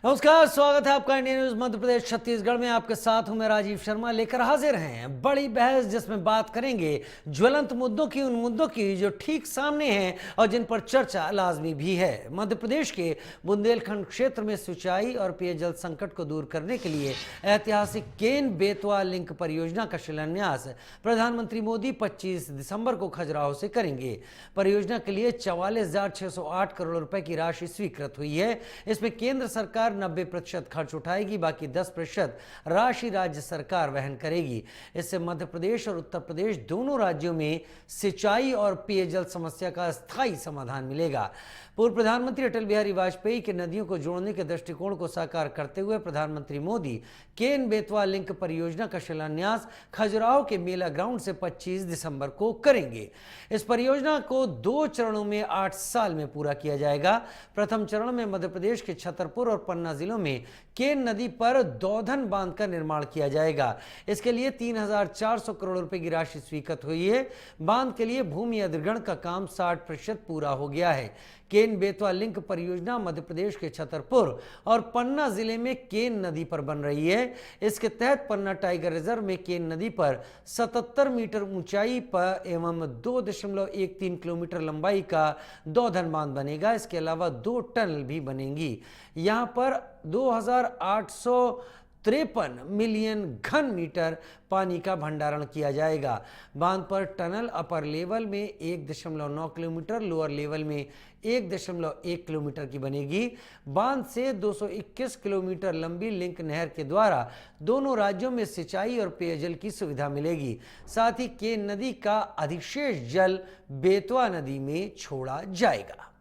नमस्कार, स्वागत है आपका इंडिया न्यूज मध्य प्रदेश छत्तीसगढ़ में। आपके साथ हूं मैं राजीव शर्मा, लेकर हाजिर हैं बड़ी बहस, जिसमें बात करेंगे ज्वलंत मुद्दों की, उन मुद्दों की जो ठीक सामने हैं और जिन पर चर्चा लाजमी भी है। मध्य प्रदेश के बुंदेलखंड क्षेत्र में सिंचाई और पेयजल संकट को दूर करने के लिए ऐतिहासिक केन बेतवा लिंक परियोजना का शिलान्यास प्रधानमंत्री मोदी 25 दिसंबर को खजुराहो से करेंगे। परियोजना के लिए 44,608 करोड़ रुपए की राशि स्वीकृत हुई है। इसमें केंद्र सरकार 90% खर्च उठाएगी, बाकी 10% राशि राज्य सरकार वहन करेगी। इससे मध्य प्रदेश और उत्तर प्रदेश दोनों राज्यों में सिंचाई और पेयजल समस्या का स्थायी समाधान मिलेगा। पूर्व प्रधानमंत्री अटल बिहारी वाजपेयी के नदियों को जोड़ने के दृष्टिकोण को साकार करते हुए प्रधानमंत्री मोदी केन बेतवा लिंक परियोजना का शिलान्यास खजुराहो के मेला ग्राउंड से 25 दिसंबर को करेंगे। इस परियोजना को 2 चरणों में 8 साल में पूरा किया जाएगा। प्रथम चरण में मध्य प्रदेश के छतरपुर और पन्ना जिलों में केन नदी पर दौधन बांध का निर्माण किया जाएगा। इसके लिए 3,400 करोड़ रुपए की राशि स्वीकृत हुई है। बांध के लिए भूमि अधिग्रहण का काम 60% पूरा हो गया है। केन बेतवा लिंक परियोजना मध्य प्रदेश के छतरपुर और पन्ना जिले में केन नदी पर बन रही है। इसके तहत पन्ना टाइगर रिजर्व में केन नदी पर 77 मीटर ऊंचाई पर एवं 2.13 किलोमीटर लंबाई का दौधन बांध बनेगा। इसके अलावा 2 टनल भी बनेंगी। यहाँ पर 2,853 मिलियन घन मीटर पानी का भंडारण किया जाएगा। बांध पर टनल अपर लेवल में 1.9 किलोमीटर, लोअर लेवल में 1.1 किलोमीटर की बनेगी। बांध से 221 किलोमीटर लंबी लिंक नहर के द्वारा दोनों राज्यों में सिंचाई और पेयजल की सुविधा मिलेगी। साथ ही केन नदी का अधिशेष जल बेतवा नदी में छोड़ा जाएगा।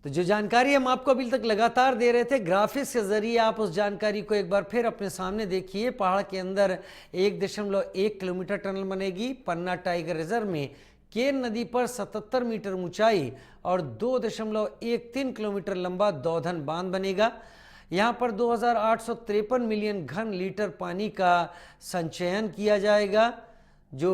तो जो जानकारी हम आपको अभी तक लगातार दे रहे थे, ग्राफिक्स के जरिए आप उस जानकारी को एक बार फिर अपने सामने देखिए। पहाड़ के अंदर 1.1 किलोमीटर टनल बनेगी। पन्ना टाइगर रिजर्व में केन नदी पर 77 मीटर ऊंचाई और 2.13 किलोमीटर लंबा दौधन बांध बनेगा। यहाँ पर 2,853 मिलियन घन लीटर पानी का संचयन किया जाएगा। जो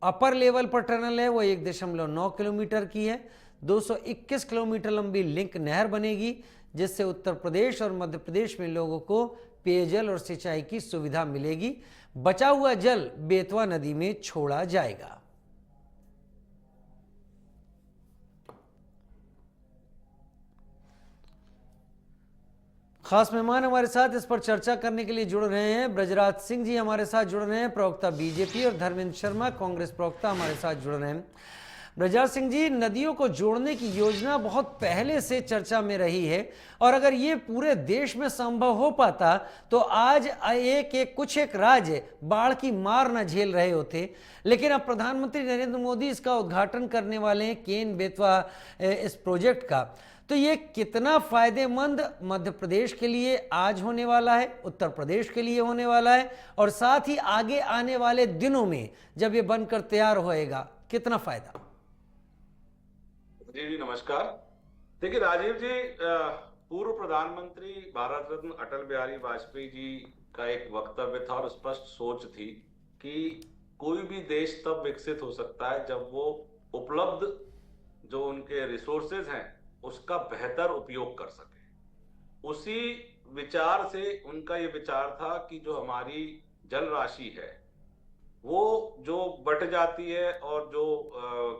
अपर लेवल पर टनल है वो 1.9 किलोमीटर की है। 221 किलोमीटर लंबी लिंक नहर बनेगी, जिससे उत्तर प्रदेश और मध्य प्रदेश में लोगों को पेयजल और सिंचाई की सुविधा मिलेगी। बचा हुआ जल बेतवा नदी में छोड़ा जाएगा। खास मेहमान हमारे साथ इस पर चर्चा करने के लिए जुड़ रहे हैं। ब्रजराज सिंह जी हमारे साथ जुड़ रहे हैं, प्रवक्ता बीजेपी, और धर्मेंद्र शर्मा कांग्रेस प्रवक्ता हमारे साथ जुड़ रहे हैं। ब्रजराज सिंह जी, नदियों को जोड़ने की योजना बहुत पहले से चर्चा में रही है, और अगर ये पूरे देश में संभव हो पाता तो आज कुछ एक राज्य बाढ़ की मार न झेल रहे होते। लेकिन अब प्रधानमंत्री नरेंद्र मोदी इसका उद्घाटन करने वाले हैं, केन बेतवा इस प्रोजेक्ट का। तो ये कितना फायदेमंद मध्य प्रदेश के लिए आज होने वाला है, उत्तर प्रदेश के लिए होने वाला है, और साथ ही आगे आने वाले दिनों में जब ये बनकर तैयार होएगा, कितना फायदा? जी नमस्कार। देखिए राजीव जी, पूर्व प्रधानमंत्री भारत रत्न अटल बिहारी वाजपेयी जी का एक वक्तव्य था और स्पष्ट सोच थी कि कोई भी देश तब विकसित हो सकता है जब वो उपलब्ध जो उनके रिसोर्सेज हैं उसका बेहतर उपयोग कर सके। उसी विचार से उनका ये विचार था कि जो हमारी जल राशि है वो जो बट जाती है और जो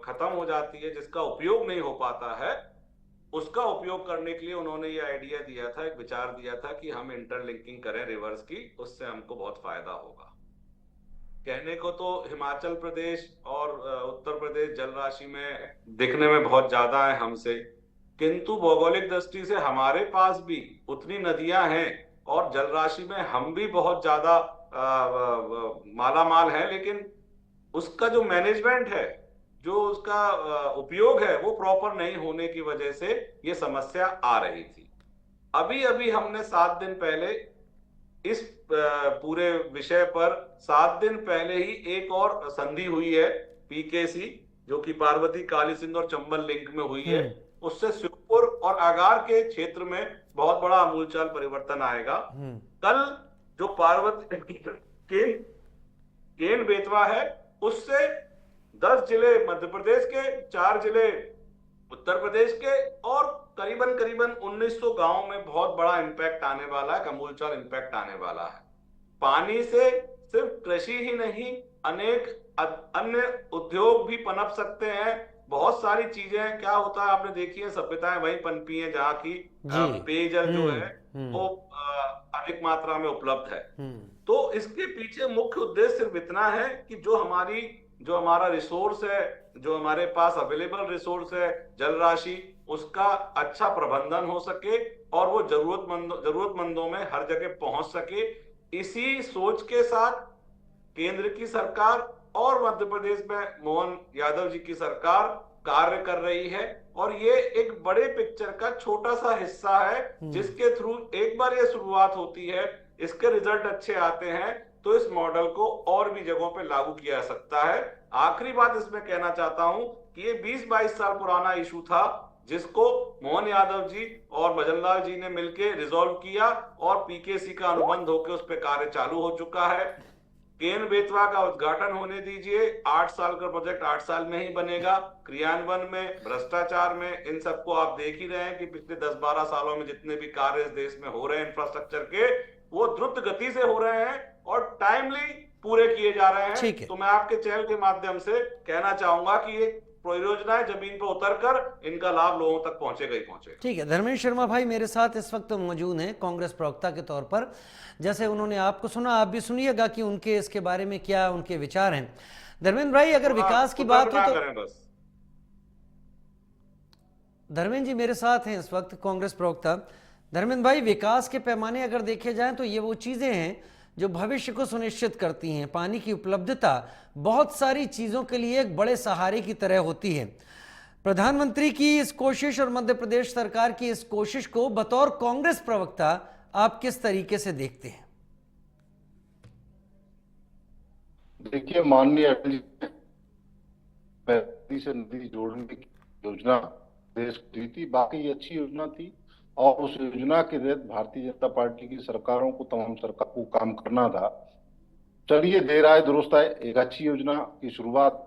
खत्म हो जाती है, जिसका उपयोग नहीं हो पाता है, उसका उपयोग करने के लिए उन्होंने ये आइडिया दिया था, एक विचार दिया था कि हम इंटरलिंकिंग करें रिवर्स की, उससे हमको बहुत फायदा होगा। कहने को तो हिमाचल प्रदेश और उत्तर प्रदेश जल राशि में दिखने में बहुत ज्यादा है हमसे, किंतु भौगोलिक दृष्टि से हमारे पास भी उतनी नदियां हैं और जल राशि में हम भी बहुत ज्यादा माला माल है, लेकिन उसका जो मैनेजमेंट है, जो उसका उपयोग है, वो प्रॉपर नहीं होने की वजह से ये समस्या आ रही थी। अभी अभी हमने 7 दिन पहले इस पूरे विषय पर 7 दिन पहले ही एक और संधि हुई है, पीकेसी, जो कि पार्वती काली सिंध और चंबल लिंक में हुई है। उससे श्योपुर और आगार के क्षेत्र में बहुत बड़ा आमूलचाल परिवर्तन आएगा। हम्म। कल जो पार्वती केन केन बेतवा है, उससे 10 जिले मध्य प्रदेश के, 4 जिले उत्तर प्रदेश के और करीबन करीबन 1900 गांव में बहुत बड़ा इंपैक्ट आने वाला है, अमूलचाल इंपैक्ट आने वाला है। पानी से सिर्फ कृषि ही नहीं, अनेक अन्य उद्योग भी पनप सकते हैं। बहुत सारी चीजें, क्या होता है आपने देखी है, सभ्यताएं वहीं पनपी हैं जहां की जी। पेयजल जो है हम्म। वो अधिक मात्रा में उपलब्ध है। हम्म। तो इसके पीछे मुख्य उद्देश्य सिर्फ इतना है कि जो हमारा रिसोर्स है, जो हमारे पास अवेलेबल रिसोर्स है, जल राशि, उसका अच्छा प्रबंधन हो सके और वो जरूरतमंदों में हर जगह पहुंच सके। इसी सोच के साथ केंद्र की सरकार और मध्य प्रदेश में मोहन यादव जी की सरकार कार्य कर रही है। और ये एक बड़े पिक्चर का छोटा सा हिस्सा है, जिसके थ्रू एक बार ये शुरुआत होती है, इसके रिजल्ट अच्छे आते हैं तो इस मॉडल को और भी जगहों पे लागू किया जा सकता है। आखिरी बात इसमें कहना चाहता हूं कि ये 20-22 साल पुराना इशू था, जिसको मोहन यादव जी और भजन लाल जी ने मिलकर रिजॉल्व किया और पीकेसी का अनुबंध होकर उस पर कार्य चालू हो चुका है। केन बेतवा का उद्घाटन होने दीजिए। 8 साल का प्रोजेक्ट 8 साल में ही बनेगा। क्रियान्वयन में, भ्रष्टाचार में, इन सबको आप देख ही रहे हैं कि पिछले 10-12 सालों में जितने भी कार्य इस देश में हो रहे हैं इंफ्रास्ट्रक्चर के, वो द्रुत गति से हो रहे हैं और टाइमली पूरे किए जा रहे हैं। ठीक है। तो मैं आपके चैनल के माध्यम से कहना चाहूंगा कि ये परियोजनाएं जमीन पर उतरकर इनका लाभ लोगों तक पहुंचेगा ही पहुंचेगा। ठीक है। धर्मेंद्र शर्मा भाई मेरे साथ इस वक्त मौजूद हैं कांग्रेस प्रवक्ता के तौर पर। जैसे उन्होंने आपको सुना, आप भी सुनिएगा कि उनके इसके बारे में क्या उनके विचार हैं। धर्मेंद्र भाई, अगर विकास की बात हो तो धर्मेंद्र जी मेरे साथ हैं इस वक्त, कांग्रेस प्रवक्ता। धर्मेंद्र भाई, विकास के पैमाने अगर देखे जाएं तो ये वो चीजें हैं जो भविष्य को सुनिश्चित करती हैं। पानी की उपलब्धता बहुत सारी चीजों के लिए एक बड़े सहारे की तरह होती है। प्रधानमंत्री की इस कोशिश और मध्य प्रदेश सरकार की इस कोशिश को बतौर कांग्रेस प्रवक्ता आप किस तरीके से देखते हैं? देखिए, माननीय अटल जी ने नदी से नदी जोड़ने की योजना देश को दी थी। बाकी अच्छी योजना थी और उस योजना के तहत भारतीय जनता पार्टी की सरकारों को, तमाम सरकार को काम करना था। चलिए, देर आए दुरुस्त आए, एक अच्छी योजना की शुरुआत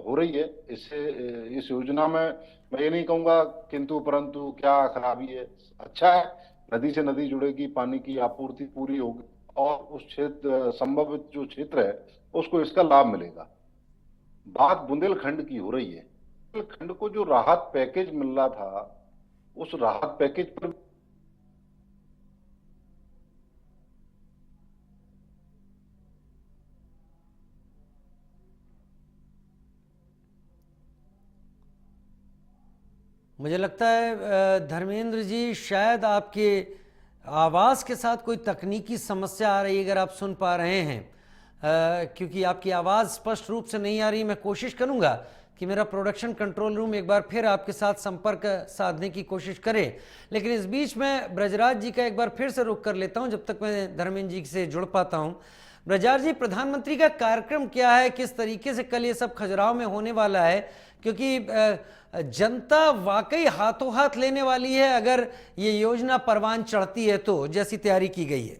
हो रही है। इस योजना में मैं ये नहीं कहूंगा किंतु परंतु क्या खराबी है, अच्छा है। नदी से नदी जुड़ेगी, पानी की आपूर्ति पूरी होगी और उस क्षेत्र, संभावित जो क्षेत्र है उसको इसका लाभ मिलेगा। बात बुंदेलखंड की हो रही है। बुंदेलखंड को जो राहत पैकेज मिल रहा था, उस राहत पैकेज पर मुझे लगता है धर्मेंद्र जी, शायद आपके आवाज़ के साथ कोई तकनीकी समस्या आ रही है, अगर आप सुन पा रहे हैं, क्योंकि आपकी आवाज़ स्पष्ट रूप से नहीं आ रही। मैं कोशिश करूंगा कि मेरा प्रोडक्शन कंट्रोल रूम एक बार फिर आपके साथ संपर्क साधने की कोशिश करे, लेकिन इस बीच में ब्रजराज जी का एक बार फिर से रुख कर लेता हूं, जब तक मैं धर्मेंद्र जी से जुड़ पाता हूं। ब्रजराज जी, प्रधानमंत्री का कार्यक्रम क्या है, किस तरीके से कल ये सब खजुराहो में होने वाला है? क्योंकि जनता वाकई हाथों हाथ लेने वाली है अगर ये योजना परवान चढ़ती है तो, जैसी तैयारी की गई है।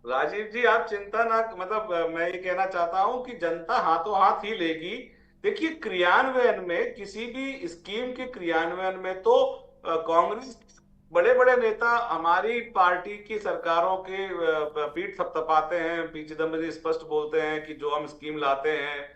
राजीव जी, आप चिंता ना, मतलब मैं ये कहना चाहता हूं कि जनता हाथों हाथ ही लेगी। देखिए, क्रियान्वयन में, किसी भी स्कीम के क्रियान्वयन में तो कांग्रेस बड़े बड़े नेता हमारी पार्टी की सरकारों के पीठ थपथपाते हैं, पी चिदम्बरम जी स्पष्ट बोलते हैं कि जो हम स्कीम लाते हैं,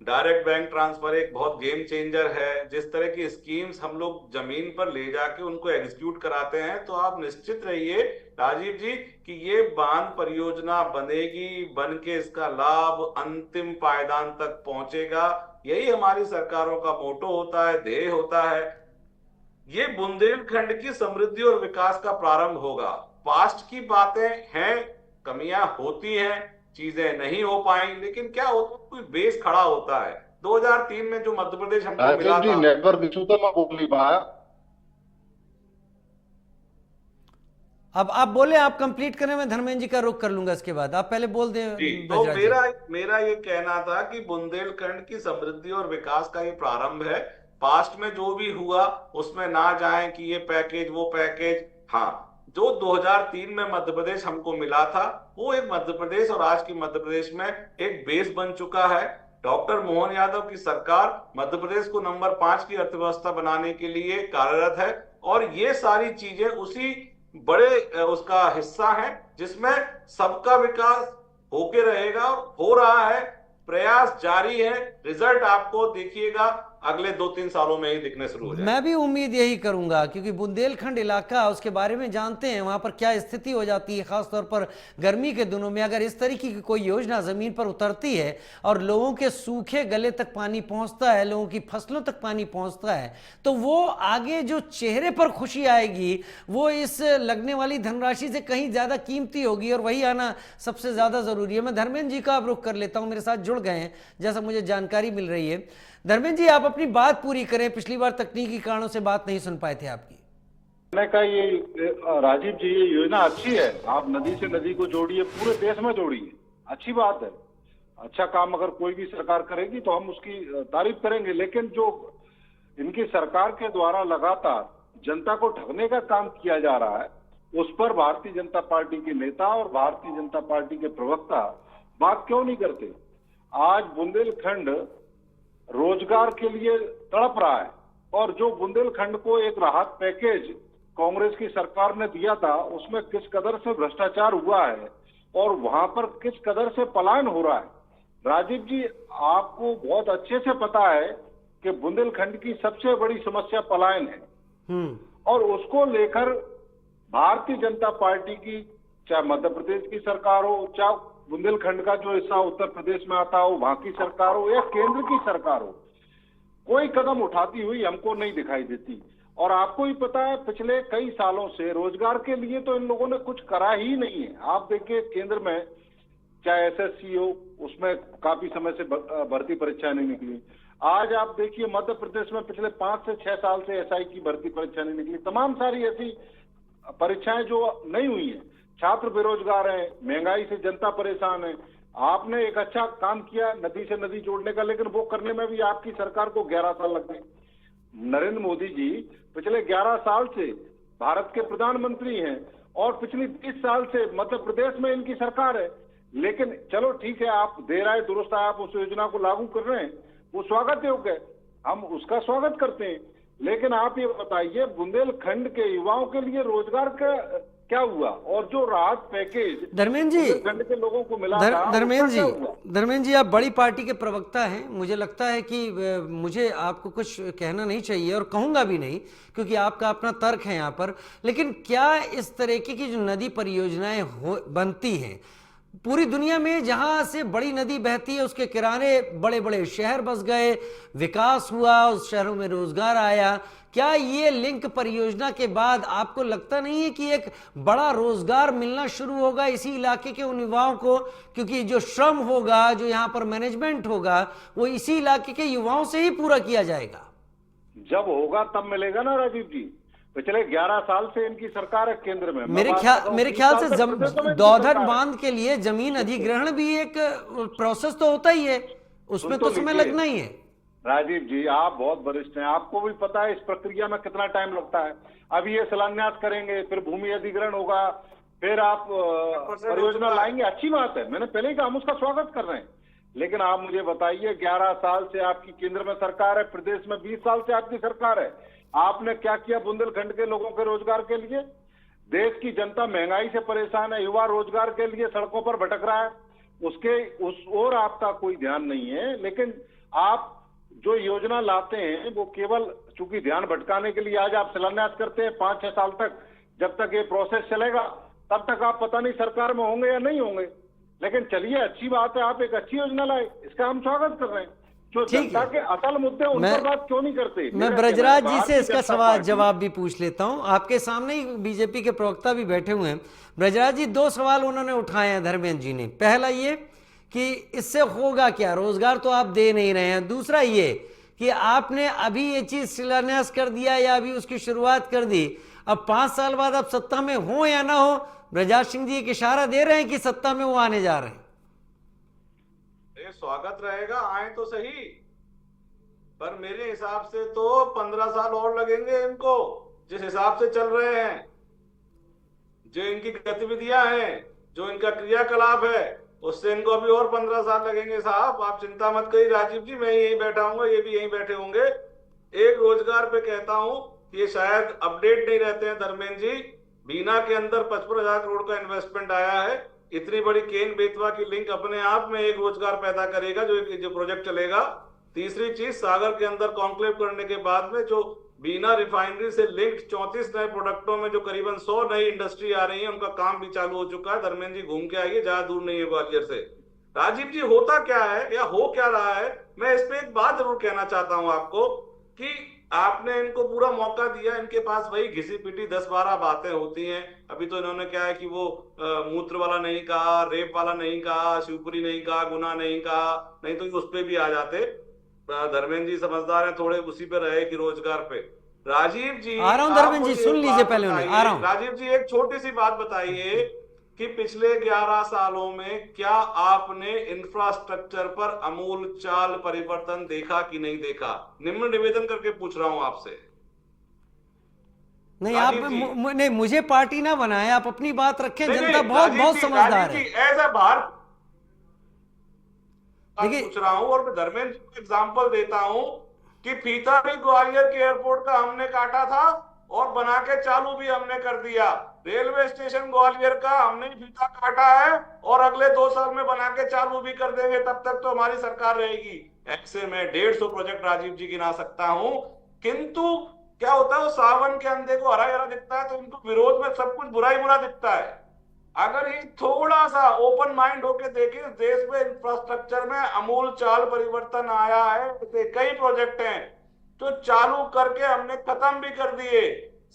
डायरेक्ट बैंक ट्रांसफर एक बहुत गेम चेंजर है। जिस तरह की स्कीम्स हम लोग जमीन पर ले जाके उनको एग्जीक्यूट कराते हैं, तो आप निश्चित रहिए राजीव जी कि ये बांध परियोजना बनेगी, बन के इसका लाभ अंतिम पायदान तक पहुंचेगा। यही हमारी सरकारों का मोटो होता है, ध्येय होता है। ये बुंदेलखंड की समृद्धि और विकास का प्रारंभ होगा। पास्ट की बातें हैं, कमियां होती हैं, चीजें नहीं हो पाई, लेकिन क्या होता है, कोई बेस खड़ा होता है। 2003 में जो मध्य प्रदेश हमको मिला था, नेटवर्क इशू था, मैं बोल नहीं पाया। अब आप बोले, आप कंप्लीट करें, मैं धर्मेंद्र जी का रुख कर लूंगा इसके बाद, आप पहले बोल दें। तो मेरा ये कहना था कि बुंदेलखंड की समृद्धि और विकास का ये प्रारंभ है। पास्ट में जो भी हुआ उसमें ना जाएं कि ये पैकेज वो पैकेज। हाँ, जो 2003 में मध्य प्रदेश हमको मिला था, वो एक मध्य प्रदेश और आज की मध्य प्रदेश में एक बेस बन चुका है। डॉक्टर मोहन यादव की सरकार मध्य प्रदेश को नंबर 5 की अर्थव्यवस्था बनाने के लिए कार्यरत है, और ये सारी चीजें उसी बड़े उसका हिस्सा है जिसमें सबका विकास होके रहेगा, और हो रहा है, प्रयास जारी है। रिजल्ट आपको देखिएगा अगले 2-3 सालों में ही दिखने शुरू हो जाएगा। मैं भी उम्मीद यही करूंगा, क्योंकि बुंदेलखंड इलाका उसके बारे में जानते हैं, वहां पर क्या स्थिति हो जाती है, खासतौर पर गर्मी के दिनों में। अगर इस तरीके की कोई योजना जमीन पर उतरती है और लोगों के सूखे गले तक पानी पहुंचता है, लोगों की फसलों तक पानी पहुंचता है, तो वो आगे जो चेहरे पर खुशी आएगी वो इस लगने वाली धनराशि से कहीं ज्यादा कीमती होगी, और वही आना सबसे ज्यादा जरूरी है। मैं धर्मेंद्र जी का अब रुख कर लेता हूं, मेरे साथ जुड़ गए हैं जैसा मुझे जानकारी मिल रही है। धर्मेंद्र जी, आप अपनी बात पूरी करें, पिछली बार तकनीकी कारणों से बात नहीं सुन पाए थे आपकी। मैंने कहा ये राजीव जी, ये योजना अच्छी है, आप नदी से नदी को जोड़िए, पूरे देश में जोड़िए, अच्छी बात है। अच्छा काम अगर कोई भी सरकार करेगी तो हम उसकी तारीफ करेंगे, लेकिन जो इनकी सरकार के द्वारा लगातार जनता को ठगने का काम किया जा रहा है, उस पर भारतीय जनता पार्टी के नेता और भारतीय जनता पार्टी के प्रवक्ता बात क्यों नहीं करते। आज बुंदेलखंड रोजगार के लिए तड़प रहा है, और जो बुंदेलखंड को एक राहत पैकेज कांग्रेस की सरकार ने दिया था, उसमें किस कदर से भ्रष्टाचार हुआ है और वहां पर किस कदर से पलायन हो रहा है। राजीव जी, आपको बहुत अच्छे से पता है कि बुंदेलखंड की सबसे बड़ी समस्या पलायन है, और उसको लेकर भारतीय जनता पार्टी की, चाहे मध्य प्रदेश की सरकार हो, चाहे बुंदेलखंड का जो हिस्सा उत्तर प्रदेश में आता हो वहां की सरकार हो, या केंद्र की सरकार हो, कोई कदम उठाती हुई हमको नहीं दिखाई देती। और आपको ही पता है, पिछले कई सालों से रोजगार के लिए तो इन लोगों ने कुछ करा ही नहीं है। आप देखिए, केंद्र में चाहे एसएससी हो, उसमें काफी समय से भर्ती परीक्षा नहीं निकली। आज आप देखिए, मध्य प्रदेश में पिछले 5 से 6 साल से एसआई की भर्ती परीक्षा नहीं निकली। तमाम सारी ऐसी परीक्षाएं जो नहीं हुई है, छात्र बेरोजगार हैं, महंगाई से जनता परेशान है। आपने एक अच्छा काम किया नदी से नदी जोड़ने का, लेकिन वो करने में भी आपकी सरकार को 11 साल लग गए। नरेंद्र मोदी जी पिछले 11 साल से भारत के प्रधानमंत्री हैं, और पिछले 20 साल से मध्य प्रदेश में इनकी सरकार है। लेकिन चलो ठीक है, आप देर आए दुरुस्त आए, आप उस योजना को लागू कर रहे हैं, वो स्वागत योग्य है, हम उसका स्वागत करते हैं। लेकिन आप ये बताइए, बुंदेलखंड के युवाओं के लिए रोजगार का क्या हुआ, और जो राहत पैकेज धर्मेंद्र जी, बुंदेलखंड के लोगों को मिला था, धर्मेंद्र जी, आप बड़ी पार्टी के प्रवक्ता हैं, मुझे लगता है कि मुझे आपको कुछ कहना नहीं चाहिए, और कहूंगा भी नहीं, क्योंकि आपका अपना तर्क है यहाँ पर। लेकिन क्या इस तरीके की जो नदी परियोजनाएं बनती हैं, पूरी दुनिया में जहां से बड़ी नदी बहती है उसके किनारे बड़े बड़े शहर बस गए, विकास हुआ, उस शहरों में रोजगार आया, क्या ये लिंक परियोजना के बाद आपको लगता नहीं है कि एक बड़ा रोजगार मिलना शुरू होगा इसी इलाके के उन युवाओं को? क्योंकि जो श्रम होगा, जो यहाँ पर मैनेजमेंट होगा, वो इसी इलाके के युवाओं से ही पूरा किया जाएगा। जब होगा तब मिलेगा ना राजीव जी। पिछले 11 साल से इनकी सरकार है केंद्र में। मेरे ख्याल से दौधन बांध के लिए जमीन अधिग्रहण भी एक प्रोसेस तो होता ही है, उसमें तो समय लगना ही है। राजीव जी, आप बहुत वरिष्ठ हैं, आपको भी पता है इस प्रक्रिया में कितना टाइम लगता है। अभी ये शिलान्यास करेंगे, फिर भूमि अधिग्रहण होगा, फिर आप परियोजना लाएंगे, अच्छी बात है, मैंने पहले ही कहा हम उसका स्वागत कर रहे हैं। लेकिन आप मुझे बताइए, 11 साल से आपकी केंद्र में सरकार है, प्रदेश में 20 साल से आपकी सरकार है, आपने क्या किया बुंदेलखंड के लोगों के रोजगार के लिए? देश की जनता महंगाई से परेशान है, युवा रोजगार के लिए सड़कों पर भटक रहा है, उस ओर आपका कोई ध्यान नहीं है। लेकिन आप जो योजना लाते हैं वो केवल चूंकि ध्यान भटकाने के लिए आज आप शिलान्यास करते हैं। 5-6 साल तक जब तक ये प्रोसेस चलेगा तब तक आप पता नहीं सरकार में होंगे या नहीं होंगे। लेकिन चलिए, अच्छी बात है, आप एक अच्छी योजना लाए, इसका हम स्वागत कर रहे हैं। जो जनता के असल मुद्दे उन पर बात क्यों नहीं करते? मैं ब्रजराज जी से इसका सवाल जवाब भी पूछ लेता हूं, आपके सामने ही बीजेपी के प्रवक्ता भी बैठे हुए हैं। ब्रजराज जी, 2 सवाल उन्होंने उठाए हैं धर्मेंद्र जी ने। पहला ये कि इससे होगा क्या, रोजगार तो आप दे नहीं रहे हैं। दूसरा ये कि आपने अभी ये चीज शिलान्यास कर दिया या अभी उसकी शुरुआत कर दी, अब 5 साल बाद आप सत्ता में हो या ना हो, ब्रजराज सिंह जी एक इशारा दे रहे हैं कि सत्ता में वो आने जा रहे हैं। स्वागत रहेगा, आए तो सही, पर मेरे हिसाब से तो 15 साल और लगेंगे इनको, जिस हिसाब से चल रहे हैं। जो इनकी गतिविधियां हैं, जो इनका क्रियाकलाप है, उससे इनको अभी और 15 साल लगेंगे साहब। आप चिंता मत करिए राजीव जी, मैं यहीं बैठा हूँ, ये भी यहीं बैठे होंगे। एक रोजगार पे कहता हूं, ये शायद अपडेट नहीं रहते हैं धर्मेंद्र जी। बीना के अंदर 55,000 करोड़ का इन्वेस्टमेंट आया है। इतनी बड़ी केन बेतवा की लिंक अपने आप में एक रोजगार पैदा करेगा, जो प्रोजेक्ट चलेगा। तीसरी चीज, सागर के अंदर कॉन्क्लेव करने के बाद में जो बीना रिफाइनरी से लिंक्ड 34 नए प्रोडक्टों में जो करीबन 100 नई इंडस्ट्री आ रही है, उनका काम भी चालू हो चुका है। धर्मेंद्र जी घूम के आइए, ज्यादा दूर नहीं है ग्वालियर से। राजीव जी, होता क्या है या हो क्या रहा है, मैं इस पे एक बात जरूर कहना चाहता हूं आपको कि आपने इनको पूरा मौका दिया। इनके पास वही घिसी पिटी 10-12 बातें होती हैं। अभी तो इन्होंने क्या है कि वो मूत्र वाला नहीं कहा, रेप वाला नहीं कहा, शिवपुरी नहीं कहा, गुना नहीं कहा, नहीं तो उस पे भी आ जाते। धर्मेंद्र जी समझदार हैं, थोड़े उसी पे रहे कि रोजगार पे। राजीव जी, आ रहा हूं धर्मेंद्र जी, सुन लीजिए पहले उन्हें, आ रहा हूं। राजीव जी, एक छोटी सी बात बताइए कि पिछले 11 सालों में क्या आपने इंफ्रास्ट्रक्चर पर अमूल चाल परिवर्तन देखा कि नहीं देखा? निम्न निवेदन करके पूछ रहा हूं आपसे। नहीं, आप नहीं, मुझे पार्टी ना बनाए, आप अपनी बात रखें। जनता बहुत बहुत समझदार है। ऐसा बाहर देखिए, पूछ रहा हूं और मैं धर्मेंद्र जी को एग्जाम्पल देता हूं कि फीता भी ग्वालियर के एयरपोर्ट का हमने काटा था और बना के चालू भी हमने कर दिया। रेलवे स्टेशन ग्वालियर का हमने फीता काटा है और अगले 2 साल में बना के चालू भी कर देंगे, तब तक तो हमारी सरकार रहेगी। ऐसे में 150 प्रोजेक्ट राजीव जी गिना सकता हूं। किंतु क्या होता है, वो सावन के अंधे को हरा हरा दिखता है, तो इनको विरोध में सब कुछ बुरा ही बुरा दिखता है। अगर ये थोड़ा सा ओपन माइंड होके देखें, देश में इंफ्रास्ट्रक्चर में अमूल चाल परिवर्तन आया है। कई प्रोजेक्ट हैं तो चालू करके हमने खत्म भी कर दिए।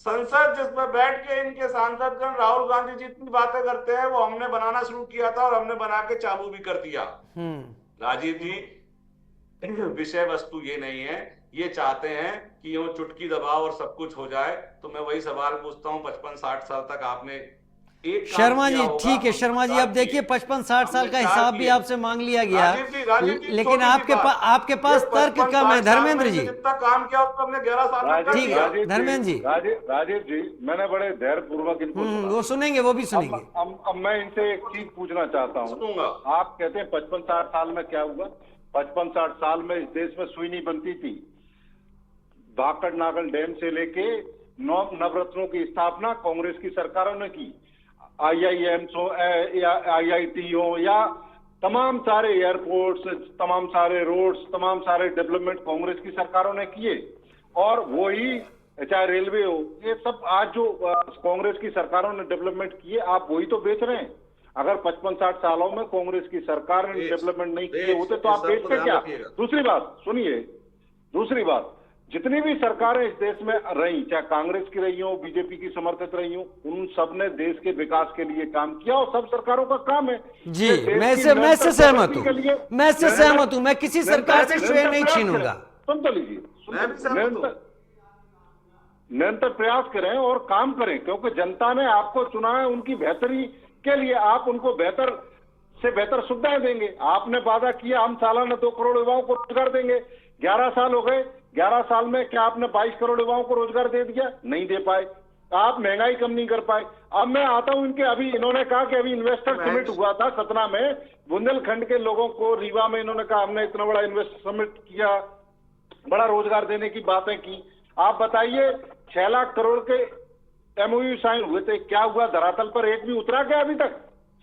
संसद जिसमें बैठ के इनके सांसद जन राहुल गांधी जी इतनी बातें करते हैं, वो हमने बनाना शुरू किया था और हमने बना के चालू भी कर दिया। राजीव जी, विषय वस्तु ये नहीं है। ये चाहते हैं कि यूं चुटकी दबाओ और सब कुछ हो जाए। तो मैं वही सवाल पूछता हूं, 55-60 साल तक आपने शर्मा जी, ठीक है शर्मा जी, अब देखिए 55-60 साल का हिसाब भी आपसे मांग लिया गया, लेकिन आपके पास तर्क कम है धर्मेंद्र जी। जितना काम किया उसको हमने 11 साल में कर दिया। धर्मेंद्र जी, राजीव जी, मैंने बड़े धैर्य पूर्वक इनको वो सुनेंगे, वो भी सुनेंगे। अब मैं इनसे एक चीज पूछना चाहता हूँ। आप कहते हैं 55-60 साल में क्या हुआ? 55-60 साल में इस देश में सुई नहीं बनती थी। भाकड़ नागल डैम से लेके नवरत्नों की स्थापना कांग्रेस की सरकारों ने की। IIMs हो या IIT हो या तमाम सारे एयरपोर्ट्स, तमाम सारे रोड्स, तमाम सारे डेवलपमेंट कांग्रेस की सरकारों ने किए। और वही चाहे रेलवे हो, ये सब आज जो कांग्रेस की सरकारों ने डेवलपमेंट किए, आप वही तो बेच रहे हैं। अगर 55-60 सालों में कांग्रेस की सरकार ने डेवलपमेंट नहीं किए होते तो आप बेचते क्या? दूसरी बात सुनिए, दूसरी बात, जितनी भी सरकारें इस देश में रही, चाहे कांग्रेस की रही हो, बीजेपी की समर्थित रही हो, उन सब ने देश के विकास के लिए काम किया और सब सरकारों का काम है जी। मैं इससे सहमत हूं, मैं किसी सरकार से श्रेय नहीं छीनूंगा। सुन तो लीजिए, निरंतर प्रयास करें और काम करें, क्योंकि जनता ने आपको चुना है उनकी बेहतरी के लिए। आप उनको बेहतर से बेहतर सुविधाएं देंगे। आपने वादा किया हम सालाना 2 करोड़ युवाओं को रोजगार देंगे। 11 साल हो गए, 11 साल में क्या आपने 22 करोड़ युवाओं को रोजगार दे दिया? नहीं दे पाए। आप महंगाई कम नहीं कर पाए। अब मैं आता हूं इनके, अभी इन्होंने कहा कि अभी इन्वेस्टर समिट हुआ था सतना में, बुंदेलखंड के लोगों को रीवा में इन्होंने कहा हमने इतना बड़ा इन्वेस्टर समिट किया, बड़ा रोजगार देने की बातें की। आप बताइए 6 लाख करोड़ के MOU साइन हुए थे, क्या हुआ? धरातल पर एक भी उतरा क्या अभी तक?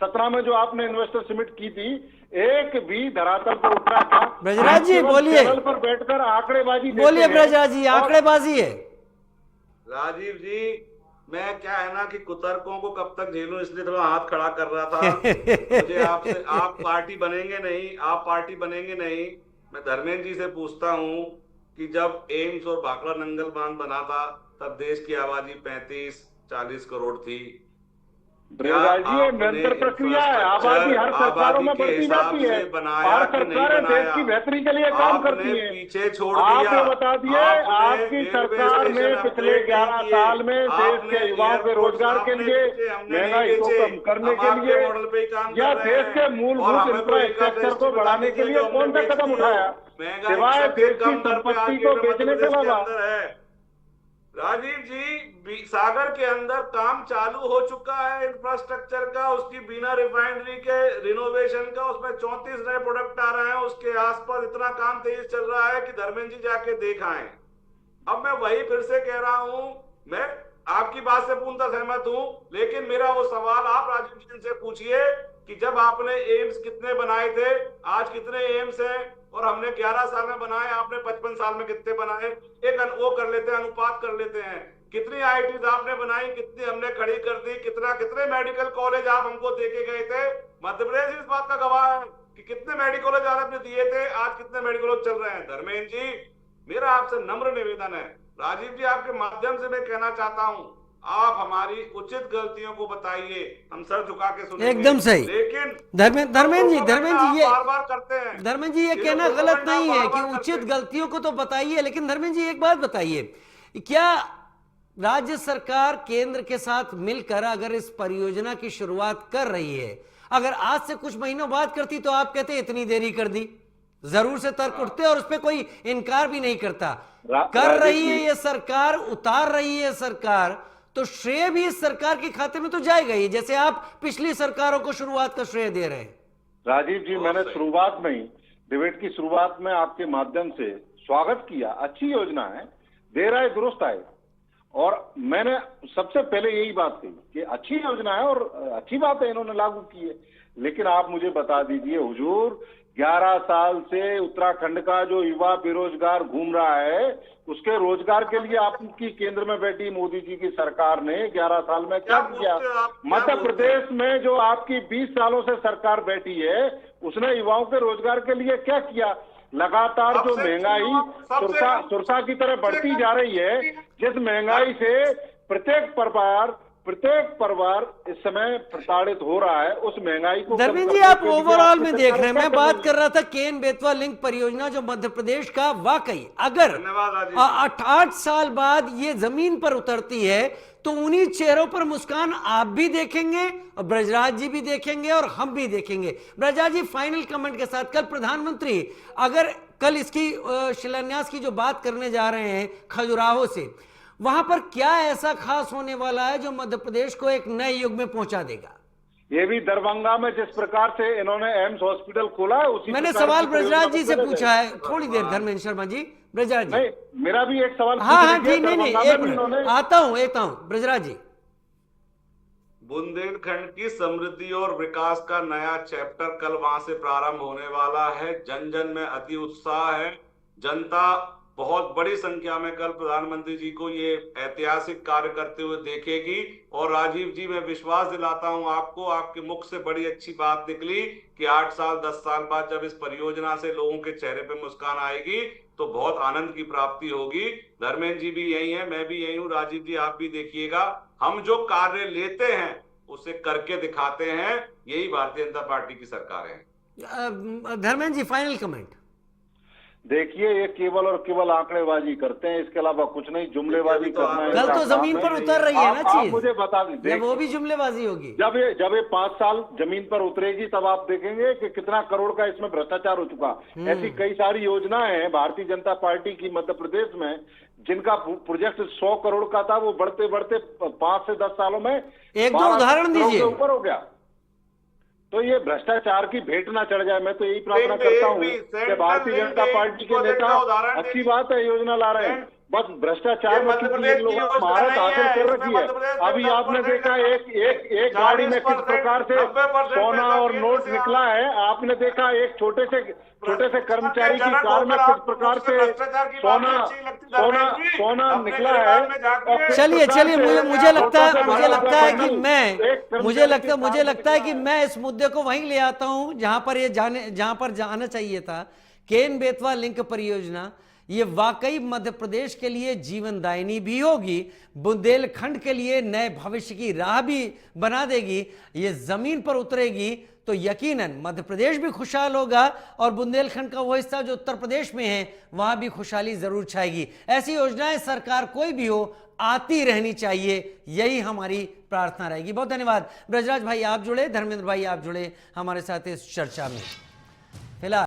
सतना में जो आपने इन्वेस्टर समिट की थी, एक भी धरातल पर उतरा क्या? ब्रजराज जी बोलिए, पर बैठकर आंकड़ेबाजी बोलिए ब्रजराज जी, आंकड़ेबाजी है। राजीव जी, मैं क्या है ना कि कुतर्कों को कब तक झेलूं, इसलिए थोड़ा हाथ खड़ा कर रहा था। मुझे आपसे, आप पार्टी बनेंगे नहीं, आप पार्टी बनेंगे नहीं। मैं धर्मेंद्र जी से पूछता हूं कि जब एम्स और भाखड़ा नंगल बांध बना था तब देश की आबादी 35-40 करोड़ थी। निरंतर प्रक्रिया है, आबादी हर सरकारों में बढ़ती जाती है, हर सरकारें देश की बेहतरी के लिए काम करती है। पीछे छोड़ दिया। आपने बता दिए आपकी सरकार ने पिछले 11 साल में देश के युवाओं के रोजगार के लिए, महंगाई को कम करने के लिए या देश के मूलभूत इंफ्रास्ट्रक्चर को बढ़ाने के लिए कौन सा कदम उठाया सिवाय देश की संपत्ति को बेचने के अलावा? राजीव जी, सागर के अंदर काम चालू हो चुका है इंफ्रास्ट्रक्चर का, उसकी बीना रिफाइनरी के रिनोवेशन का, उसमें 34 नए प्रोडक्ट आ रहे हैं, उसके आसपास इतना काम तेज चल रहा है कि धर्मेंद्र जी जाके देख आए। अब मैं वही फिर से कह रहा हूं, मैं आपकी बात से पूर्णतः सहमत हूं, लेकिन मेरा वो सवाल आप राजीव जी से पूछिए कि जब आपने एम्स कितने बनाए थे, आज कितने एम्स हैं, और हमने 11 साल में बनाए, आपने 55 साल में कितने बनाए, एक वो कर लेते हैं, अनुपात कर लेते हैं। कितनी आईआईटीज आपने बनाई, कितनी हमने खड़ी कर दी, कितने मेडिकल कॉलेज आप हमको देके गए थे। मध्य प्रदेश इस बात का गवाह है कि कितने मेडिकल कॉलेज आपने दिए थे, आज कितने मेडिकल कॉलेज चल रहे हैं। धर्मेंद्र जी, मेरा आपसे नम्र निवेदन है, राजीव जी आपके माध्यम से मैं कहना चाहता हूं, आप हमारी उचित गलतियों को बताइए, हम सर झुका के सुनेंगे। एकदम सही। लेकिन धर्मेंद्र जी ये बार बार करते हैं। धर्मेंद्र जी ये कहना गलत नहीं है कि उचित गलतियों को तो बताइए, लेकिन धर्मेंद्र जी एक बात बताइए, क्या राज्य सरकार केंद्र के साथ मिलकर अगर इस परियोजना की शुरुआत कर रही है, अगर आज से कुछ महीनों बाद करती तो आप कहते इतनी देरी कर दी, जरूर से तर्क उठते और उस पर कोई इनकार भी नहीं करता। कर रही है ये सरकार, उतार रही है सरकार, तो श्रेय भी इस सरकार के खाते में तो जाएगा ही, जैसे आप पिछली सरकारों को शुरुआत का श्रेय दे रहे हैं। राजीव जी, मैंने शुरुआत में ही डिबेट की शुरुआत में आपके माध्यम से स्वागत किया, अच्छी योजना है, देर आए दुरुस्त आए, और मैंने सबसे पहले यही बात कही कि अच्छी योजना है और अच्छी बात है इन्होंने लागू की है। लेकिन आप मुझे बता दीजिए हुजूर, 11 साल से उत्तराखंड का जो युवा बेरोजगार घूम रहा है, उसके रोजगार के लिए आपकी केंद्र में बैठी मोदी जी की सरकार ने 11 साल में क्या किया? मध्य प्रदेश में जो आपकी 20 सालों से सरकार बैठी है, उसने युवाओं के रोजगार के लिए क्या किया? लगातार जो महंगाई सुरसा की तरह बढ़ती जा रही है, जिस महंगाई से प्रत्येक परिवार इस समय प्रताड़ित हो रहा है, उस महंगाई को धर्मेंद्र जी आप ओवरऑल में देख रहे हैं। मैं बात कर रहा था केन बेतवा लिंक परियोजना जो मध्य प्रदेश का, वाकई अगर 8 साल बाद ये जमीन पर उतरती है तो उन्हीं चेहरों पर मुस्कान आप भी देखेंगे और ब्रजराज जी भी देखेंगे और हम भी देखेंगे। ब्रजराज जी फाइनल कमेंट के साथ, कल प्रधानमंत्री अगर कल इसकी शिलान्यास की जो बात करने जा रहे हैं खजुराहो से, वहां पर क्या ऐसा खास होने वाला है जो मध्य प्रदेश को एक नए युग में पहुंचा देगा? ये भी दरभंगा में जिस प्रकार से इन्होंने एम्स हॉस्पिटल खोला है, उसी मैंने सवाल ब्रजराज जी से पूछा है। थोड़ी देर धर्मेंद्र शर्मा जी, ब्रजराज जी। नहीं, मेरा भी एक सवाल। हाँ ठीक, नहीं एक मिनट आता हूं ब्रजराज जी। बुंदेलखंड की समृद्धि और विकास का नया चैप्टर कल वहां से प्रारंभ होने वाला है। जन जन में अति उत्साह है, जनता बहुत बड़ी संख्या में कल प्रधानमंत्री जी को ये ऐतिहासिक कार्य करते हुए देखेगी। और राजीव जी, मैं विश्वास दिलाता हूं आपको, आपके मुख से बड़ी अच्छी बात निकली कि 8 साल 10 साल बाद जब इस परियोजना से लोगों के चेहरे पे मुस्कान आएगी तो बहुत आनंद की प्राप्ति होगी। धर्मेंद्र जी भी यही है, मैं भी यही हूँ, राजीव जी आप भी देखिएगा, हम जो कार्य लेते हैं उसे करके दिखाते हैं, यही भारतीय जनता पार्टी की सरकार है। Dharmendra ji final comment. देखिए, ये केवल और केवल आंकड़ेबाजी करते हैं, इसके अलावा कुछ नहीं, जुमलेबाजी करना है। कल तो जमीन पर उतर रही है ना चीज, मुझे बता दीजिए, वो भी जुमलेबाजी होगी। जब ये 5 साल जमीन पर उतरेगी तब आप देखेंगे कि कितना करोड़ का इसमें भ्रष्टाचार हो चुका। ऐसी कई सारी योजनाएं हैं भारतीय जनता पार्टी की मध्य प्रदेश में, जिनका प्रोजेक्ट 100 करोड़ का था, वो बढ़ते बढ़ते 5 से 10 सालों में 1-2 उदाहरण दीजिए, ऊपर हो गया। तो ये भ्रष्टाचार की भेंट ना चढ़ जाए। मैं तो यही प्रार्थना करता हूँ कि भारतीय जनता पार्टी के नेता, अच्छी बात है योजना ला रहे हैं, बस भ्रष्टाचार में कितने लोगों ने महारत हासिल कर रखी है। अभी आपने देखा एक गाड़ी में किस प्रकार से सोना और नोट निकला है, आपने देखा एक छोटे से कर्मचारी की कार में किस प्रकार से सोना निकला है। चलिए मुझे लगता है कि मैं इस मुद्दे को वहीं ले आता हूं जहां पर जाना चाहिए था। केन बेतवा लिंक परियोजना ये वाकई मध्य प्रदेश के लिए जीवनदायिनी भी होगी, बुंदेलखंड के लिए नए भविष्य की राह भी बना देगी। ये जमीन पर उतरेगी तो यकीनन मध्य प्रदेश भी खुशहाल होगा और बुंदेलखंड का वो हिस्सा जो उत्तर प्रदेश में है वहां भी खुशहाली जरूर छाएगी। ऐसी योजनाएं सरकार कोई भी हो आती रहनी चाहिए, यही हमारी प्रार्थना रहेगी। बहुत धन्यवाद। ब्रजराज भाई आप जुड़े, धर्मेंद्र भाई आप जुड़े हमारे साथ इस चर्चा में। फिलहाल